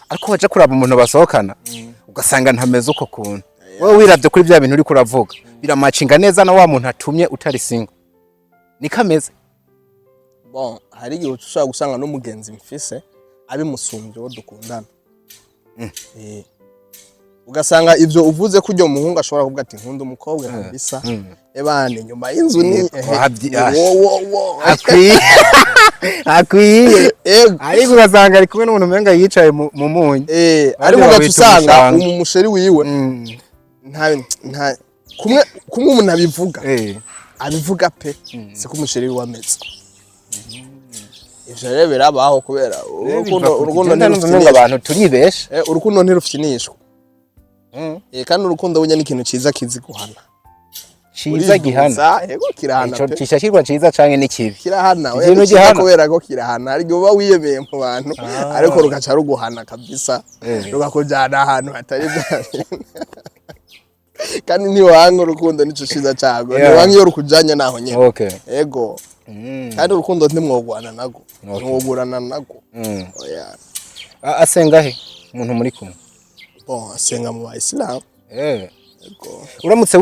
ariko waje kuraba umuntu basohokana ugasanga ntameze uko kuntu wowe wiravye kuri bya bintu uri kuravuga biramacinga neza na wa muntu atumye utari single nikameze bon hari igihe ushobora gusanga n'umugenzi mfise abimusumbye wo dukundana ugasanga ivyo uvuze ko ujyo muhungu ashobora kuvuga ati nkunda umukobwa kabisa ebane nyuma y'inzu ni akwiye ariko ugasanga ari kumwe n'umuntu umenga yicaye mu munyi ariko ugasanga umusheri wiwe nta kumwe umuntu abivuga pe siko umusheri wiwe ameze ivyo rero birabaho kubera urukundo n'umuntu abantu turibesha urukundo ntirufinishwa kandi urukundo bunya n'ikintu ciza kiziguhana ciza gihana yego kirahana pe cishakirwa ciza canke n'ikibi kirahana ikintu gihana kubera ko kirahana ari uba wiyemeye mu bantu ariko rugaca ruguhana kabisa rugakujana ahantu hatari bya kandi ntiwanga urukundo nico ciza cago ntiwanga iyo rukujanye naho nyene yego kandi urukundo ntimwogwana nago mwogurana nago oya asenga he umuntu muri kumwe bon asenga mu Islam yego uramutse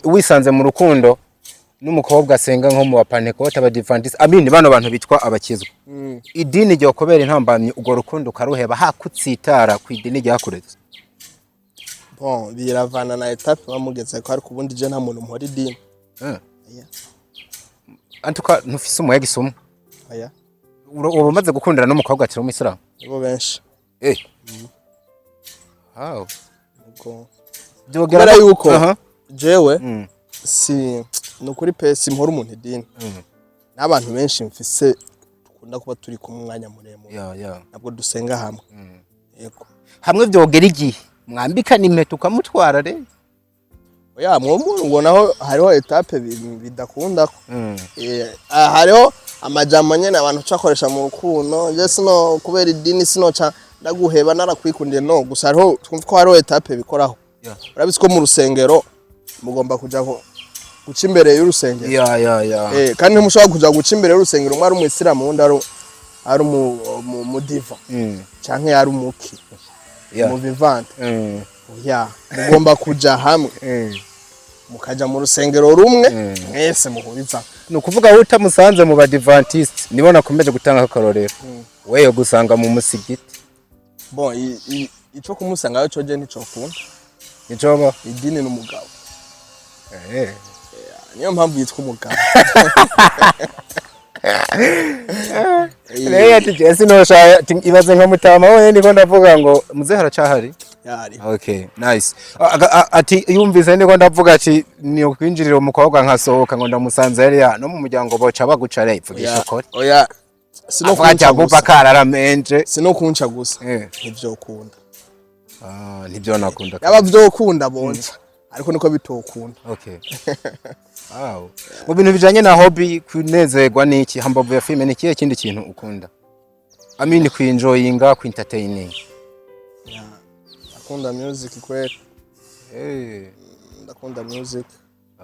wisanze mu rukundo n'umukobwa asenga nko mu Bapantekote abadivantiste amini bano bantu bitwa abakizwa idini ryo kobera intambamye ugo rukundo karuheba hakutsitara ku idini ryakuretse bon biravana na etape bamugeze ko ari kubundi je nta muntu mpori idini antuka ntufise umuyaga isomo aya uba umaze gukundana n'umukobwa akiri umuyisilamu bo benshi wow byogera yuko jewe si nukuri pe simpora umuntu idini n'abantu benshi mfise dukunda kuba turi ku mwanya muremure nabwo dusenga hamwe yego hamwe byogera igihe mwambikana impeta ukamutwara re oya ngo naho hariho etape bidakunda hariho amajambo nyene abantu cakoresha mu rukundo je sino kubera idini sino ca ndaguheba narakwikundiye no gusa hariho twumva ko hariho etape bikoraho urabitse ko mu rusengero mugomba kuja guca imbere y'urusengero kandi ntimushobora kuja guca imbere y'urusengero umwe ari umuyisilamu wundi ari umudiva canke ari umuki mu vivante mugomba kuja hamwe mukaja mu rusengero rumwe mwese muhuriza no kuvuga aho utamusanze mu badivantiste nibo nakomeje gutanga akarorero weyo gusanga mu musigiti bon ico kumusanga yo coje nico kunda nicoba idini n'umugabo niyo mpamvu yitwa umugabo Leya tijesi no sha ibaze nka mutama wowe ndiko ndavuga ngo muze haracahari yari okay nice ati yumvise ndiko ndavuga ati ni kwinjirira umukobwa nkasohoka ngo ndamusanze yari no mu muryango boca baguca re ivugisha kore oya sino kunca gupa kararamenje sino kunca gusa nivyo ukunda nivyo nakunda yaba vyo ukunda bonza ariko niko bitokunda okay wow mu bintu bijanye na hobby kunezerwa niki hambavu ya filme niki ikindi kintu ukunda I mean kuenjoyinga, kuentertaining. Ndakunda music kweli. Ndakunda music.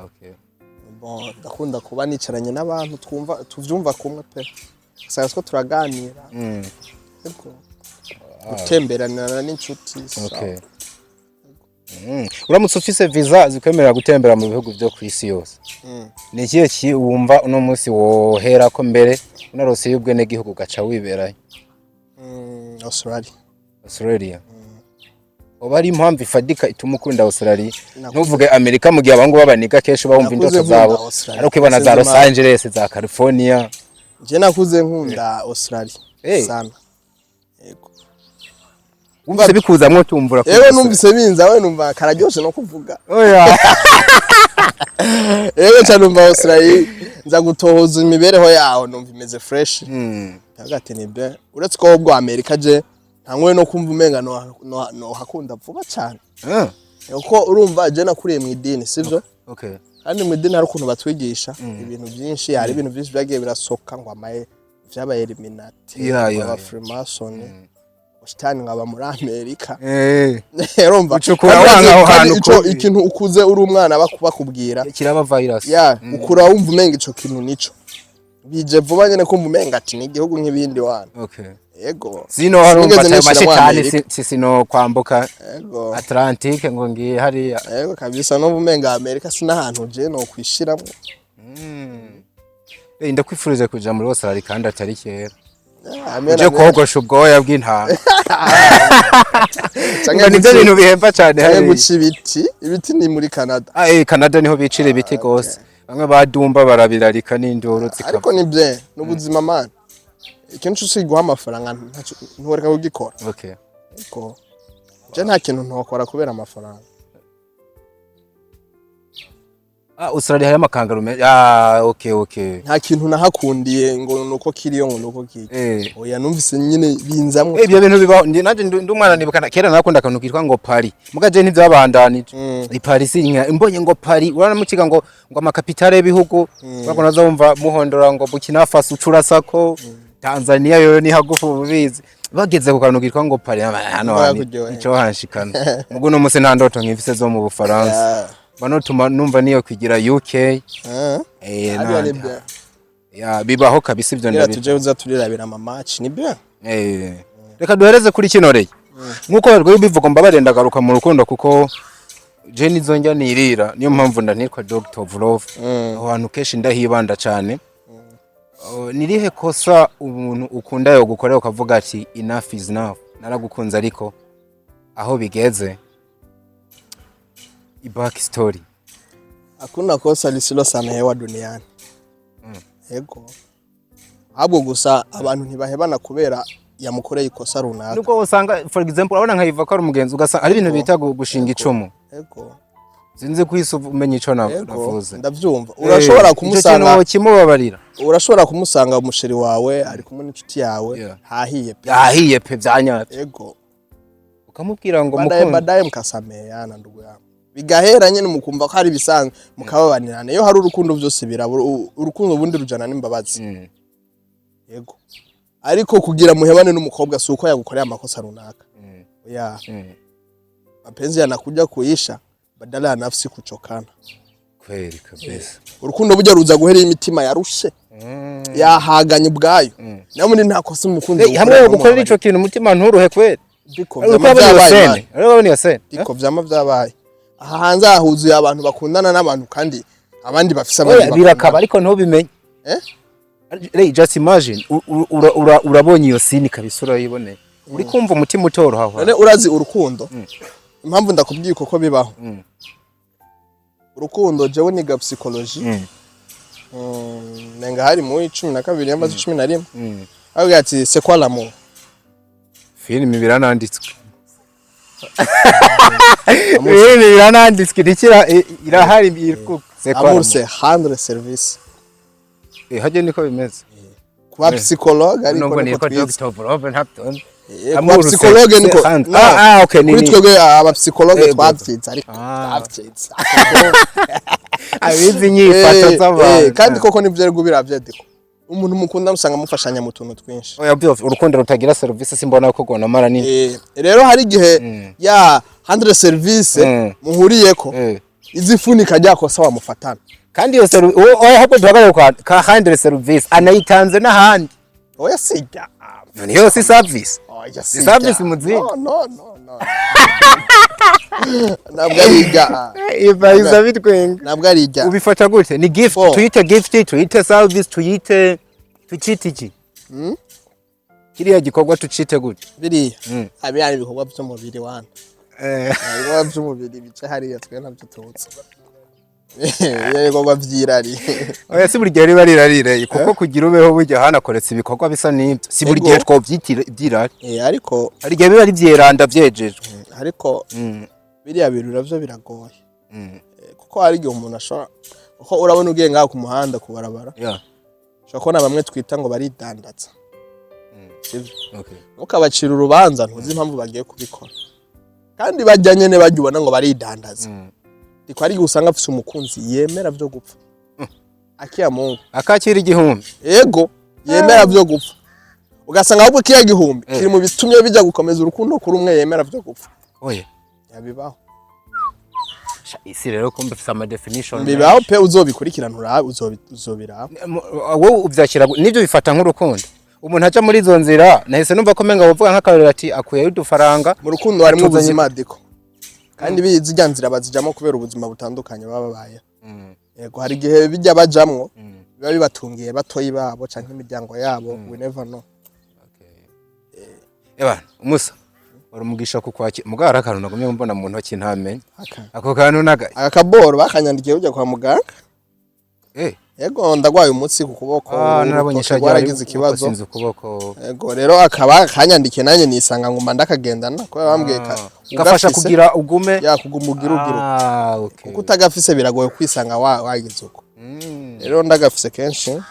Okay. Bon, ndakunda kuba nicaranye n'abantu tuvyumva kumwe pe. Sasa ko turaganira. Yego. Gutemberana n'inshuti. Okay. Uramutse ufise visa zikwemerera gutembera mu bihugu byo kwisi yose. Ni ikihe wumva uno munsi wohera ko mbere unarose y'ubwene gihugu gaca wiberayo? Australia. Oba ari impamvu ifadika ituma ukunda Australia. Ntuvuge Amerika mu gihe abangu babaniga kesho bawumva indoto zabo. Ariko ibana za Los Angeles, za California. Je nakuze nkunda Australia sana. Yego. Wumvise bikuzamwo tumbura ko. Yewe numvise binza we numva kararyoshe no kuvuga. Oya. Yewe cyane Australia nza gutohoza imibereho yaho numva imeze fresh. Hagati ni be. Uretse ko ubwo Amerika je ntangwe no kumva umenga no hakunda vuba cyane. Uko urumva je nakuriye mu idini sivyo? Okay. Kandi mu idini hari ukuntu batwigisha ibintu byinshi, hari ibintu byinshi byagiye birasoka ngo amaye by'aba Illuminati, aba Freemason, Ostani ngaba muri Amerika. Urumva ucukura wanga aho hantu ico ikintu ukuze uri umwana bakubwira kiraba virus. Ukura wumva umenga ico kintu nico. Bije vuba nyene kumva umenga ati ni igihugu nk'ibindi wana. Okay. Yego. Sino harumva cyane sino kwambuka Atlantic ngo ngiye hari. Yego kabisa no bumenga Amerika sina hantu je no kwishiramo. Ndakwifuriza kuja muri Australia kandi atari kera. Uje kogosha ubwoya bw'intama. Cyangwa nibyo bintu bihemba cyane hari guca ibiti ni muri Canada. Canada niho bicira ibiti gose. Bamwe badumba barabirarika n'indoro zikaba. Ariko nibye n'ubuzima man. Ikintu cyose guha amafaranga ntuwereka kugikora. Okay. Eko. Je nta kintu ntokora kubera amafaranga. Australia hari amakangaro menshi. Okay. Nta kintu nahakundiye ngo nuko kiriyo ngo nuko kiki. Oya numvise nyine binzamwe. Ibyo bintu bibaho naje ndumwana nibukana kera nakunda akantu kitwa ngo Paris. Mugaje ntivyabandanije. I Paris imbonye ngo Paris uranamukiga ngo amakapitale y'ibihugu. Bako nazumva muhondora ngo Burkina Faso ucurasako. Tanzania yo ni hagufu bubizi. Bageze ku kantu kitwa ngo Paris hano hani. Ico hanshikana. Mugo no musi nta ndoto nkifise zo mu Bufaransa. Banotuma numva niyo kwigira UK. Bibaho kabisa ivyo ndabi. Tuje uza turirabira ama match ni bien. Reka duhereze kuri kino reye. Nkuko rwo bivuga mbabarenda garuka mu rukundo kuko je nizonjya nirira niyo mpamvu ndanitwa Doctor of Love. Abantu keshi ndahibanda cyane. Nirihe kosa umuntu ukunda yo gukorera ukavuga ati enough is enough. Naragukunza ariko aho bigeze back story. Hakuna kosa lisilosamehewa duniani. Yego. Ahubwo gusa abantu ntibahebana kubera yamukoreye ikosa runaka. Nuko usanga for example abona nkayiva ko ari umugenzi ugasanga ari ibintu bita gushinga icumu. Yego. Zinze kwisuva umenye ico navuze. Ndavyumva. Urashobora kumusanga kimubabarira. Urashobora kumusanga umusheri wawe ari kumwe n'inshuti yawe hahiye pe byanyatse. Yego. Ukamubwira ngo badaye mukasameheana ndugu yawe. Bigahera nyine mukumva ko hari bisanzwe mukababanirana. Iyo hari urukundo byose birabura urukundo bundi rujana n'imbabazi. Yego. Ariko kugira muhebane n'umukobwa suko yagukoreye amakosa runaka. Oya. Mapenzi yanakuja kuisha badala ya nafsi kuchokana. Kweli kabisa. Urukundo bujya ruza guherera imitima yarushe. Yahaganye ubwayo. Namundi nta kosa umukunzi. Hamwe gukorera ico kintu umutima nturuhe kweli. Diko vyamabaye. Diko vyamabaye. Aha hanze ahuzuye abantu bakundana n'abantu kandi abandi bafise abandi birakaba ariko ntubimenye. Just imagine urabonye iyo scene kabisa urayibone. Uri kumva umutima utoroha aho. None urazi urukundo. Impamvu ndakubwiye uko bibaho. Urukundo jewe niga psychology. Nenga hari mu 12 yamaze 11. Avuga ati c'est quoi l'amour? Film birananditswe. Film birananditswe dikira irahari irikuko. Amour c'est rendre service. Haje niko bimeze. Kuba psychologue ariko niko Doctor of Love Hampton. Amour psychologue niko. Okay ni. Twebwe aba psychologue twavyiza ariko twavyiza. Abizi nyifato z'abantu. Kandi koko nivyo biravye diko. umuntu mukunda musanga mufashanya mu tuntu twinshi. Oya byo urukundo rutagira service simbona ko gona mara nini. Rero hari gihe ya 100 service muhuriyeko izifunika ryakosa wamufatana. Kandi yo oya hapo duhagare ka 100 service anayitanze n'ahandi. Oya sijya. None yo si service. Oya si service muzi. No. Nabwo ariga. Iva bitwenga. Nabwo ariga. Ubifata gute? Ni gift, tuyite gift, tuyite service, tuyite iki? Kiriya gikorwa tucite gute? Biriya. Abiyari ibikorwa by'umubiri wana. Ibikorwa by'umubiri bice hariya twe nabyo tuzi. Ibikorwa by'irari. Oya si buri gihe riba rirarire kuko kugira ubeho burya hanakoretse ibikorwa bisa n'ibyo. Si buri gihe twobyitira ibyirari. Ariko hari gihe biba ari byeranda byejejwe. Ariko biriya bintu navyo biragoye. Kuko hari gihe umuntu ashobora uko urabona ugiye ngaho ku muhanda kubarabara. Ushobora kubona bamwe twita ngo baridandaza. Okay. Ukabacira urubanza ntuzi impamvu bagiye kubikora. Kandi bajya nyene bajyubona ngo baridandaza. Diko ari usanga afise umukunzi yemera byo gupfa. Akiya Mungu. Akakira igihumbi. Yego, yemera byo gupfa. Ugasanga ahubwo kiya gihumbi kiri mu bitumye bijya gukomeza urukundo kuri umwe yemera byo gupfa. Oye. Yabibaho. Isi rero ko mbifisa ama definition. Bibaho pe uzobikurikirana urabe uzobiraba. Wowe ubyakira nibyo bifata nk'urukundo. Umuntu aca muri zo nzira nahise numva ko menga bavuga nk'akarero ati akuye udufaranga mu rukundo harimo ubuzima diko. Kandi bizijya nzira bazijamo kubera ubuzima butandukanye bababaye. Yego hari gihe bijya bajamwo biba bibatungiye batoyi babo canke imiryango yabo we never know. Eba umusa warumugisha kukwaki mugara akantu nagumye mbona mu ntoki ntamenye. Ako kantu naga akaboro bakanyandikiye ujya kwa muganga. Yego ndagwaye umutsi ku kuboko narabonye cyaragize ikibazo sinzi ukuboko. Yego rero akaba kanyandikiye nanye nisanga nguma ndakagendana ko bambwiye gafasha kugira ugume ugira okay. Kuko utagafise biragoye kwisanga wagize uko. Rero ndagafise kenshi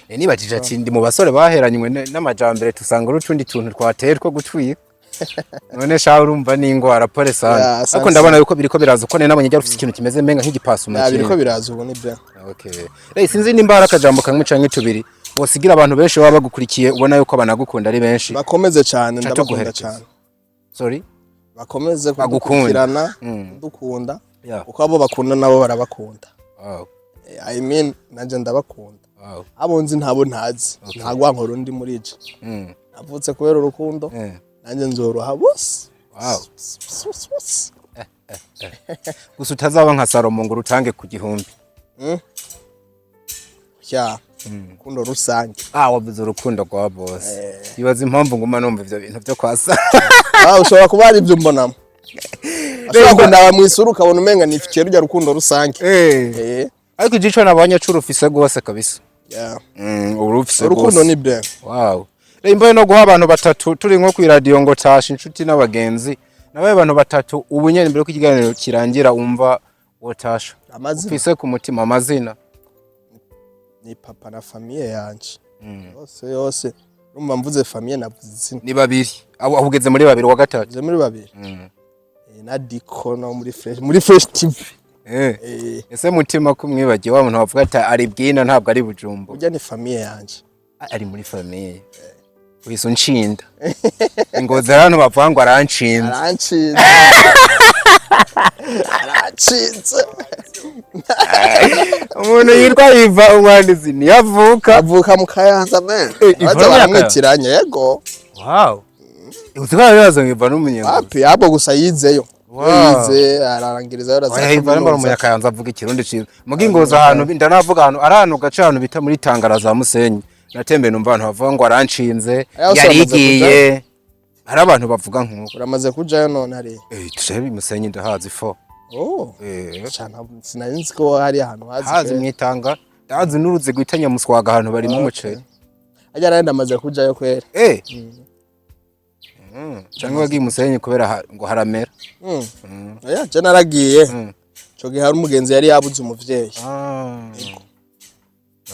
nibajije ati ndi mu basore baheranywe n'amajambere tusanga urutundi tuntu twaterwa gutwika. None sha urumva n'ingwara pole sana. Ariko ndabona yuko biriko biraza uko nabonye rya rufite ikintu kimeze menga nk'igipasu mu kintu. Biriko biraza ubu ni bya. Okay. Sinzi nimba akajambo kamwe canke tubiri. Wosigira abantu benshi baba bagukurikiye ubona yuko banagukunda ari benshi. Bakomeze cyane ndabakunda cyane. Sorry. Bakomeze kugukurikirana dukunda. Uko abo bakunda nabo barabakunda. Wow. I mean nanje ndabakunda. Wow. Abonzi ntabo ntazi. Ntagwa nkoro ndi muri ije. Avutse kubera urukundo. Nanje nzoroha bose. Wow. Gusa utazaba nka Salomo ngo rutange ku gihumbi. Ya. Kundo rusange. Wabuze urukundo kwa boss. Yibaza impamvu nguma numva ivyo bintu byo kwasa. Ushobora kuba ari byo mbonamo. Ashobora kundaba mu isura ukabona umenga nifitiye rujya rukundo rusange. Ariko igico nabonye curufise gose kabisa. Yeah. Urufise urukundo ni byo. Wow. Imbaye no guha abantu batatu turi nko kwi radio ngo tasha inshuti n'abagenzi. Nabaye abantu batatu ubu nyene mbere ko ikiganiro kirangira umva wotasha. Ufise ku mutima amazina. Ni papa na famille yanje. Yose urumva mvuze famille navuze izina. Ni babiri. Ahugeze muri babiri wa gatatu. Ze muri babiri. Na diko no muri fresh TV. Ese mutima kumwibagiye wa muntu bavuga ati ari bwina ntabwo ari bujumbo. Ujya ni famille yanje. Ari muri famille. Wiso nshinda. Ingozi abantu bavuga ngo aranshinze. Aranshinze. Umuntu yitwa Yiva umwanditsi ni avuka mu Kayanza men. Baza baramwitiranye yego. Wow. Uzikora bibazo ngiva n'umunyengo. Wapi abo gusa yizeyo. Yize ararangiriza yaraza. Yiva namba umunyakayanza avuga ikirundi ciza. Mugingozi ahantu ndanavuga ahantu arano gace ahantu bita muri Tangara za Musenyi. Natembe numva abantu bavuga ngo aranshinze yarigiye. Hari abantu bavuga nk'uko. Uramaze kujayo none ari. Tushabe Musenyi ndahazi fo. Cyana sinarinzi ko hari ahantu hazi mwitanga ndazi nuruze guitanya muswaga ahantu bari mu muceri. Ajya randa amaze kujayo kwera. Cyangwa wagiye Musenyi kubera ngo haramera. Oya je naragiye. Cyo gihe hari umugenzi yari yabuze umuvyeyi.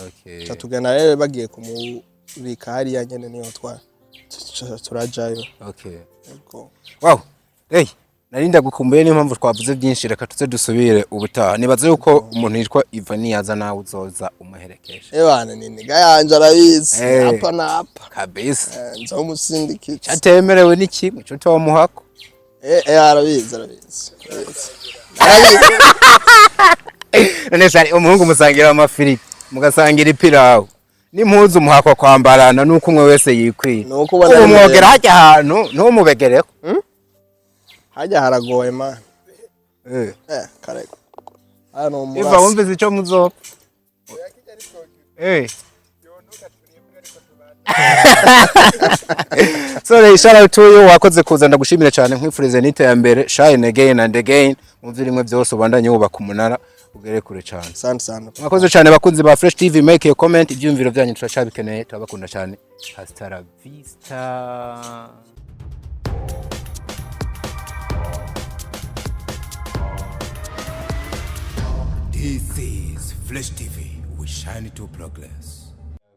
Okay. Tatugana rero bagiye kumubika hari yanyene niyo twa turajayo. Okay. Wow. narinda gukumbuye niyo mpamvu twavuze byinshi reka tuze dusubire ubutaha nibaze yuko umuntu yitwa YVAN yaza nawe uzoza umuherekesha ebana ni niga yanje arabizi hapa na hapa kabisa nzomusindikira cyatemerewe n'ikimwe cyo twamuhako arabizi none sari umuhungu musangira amafiriti mugasangira ipirawu n'impuzu muhako kwambarana nuko umwe wese yikwiye nuko ubona umwogera hajya ahantu ntumubegereko hajya haragoye man kareko hano umurasi iva wumvize icyo muzopfa so shout out to you wakoze kuza ndagushimira cyane nkwifurize n'iterambere shine again and again mu byirimwe byose ubandanye wubaka umunara ugere kure cyane sana mwakoze cyane bakunzi ba Fresh TV make your comment ibyumviro byanyu turashabikeneye turabakunda cyane hasta la vista. This is Flash TV. We shine to progress.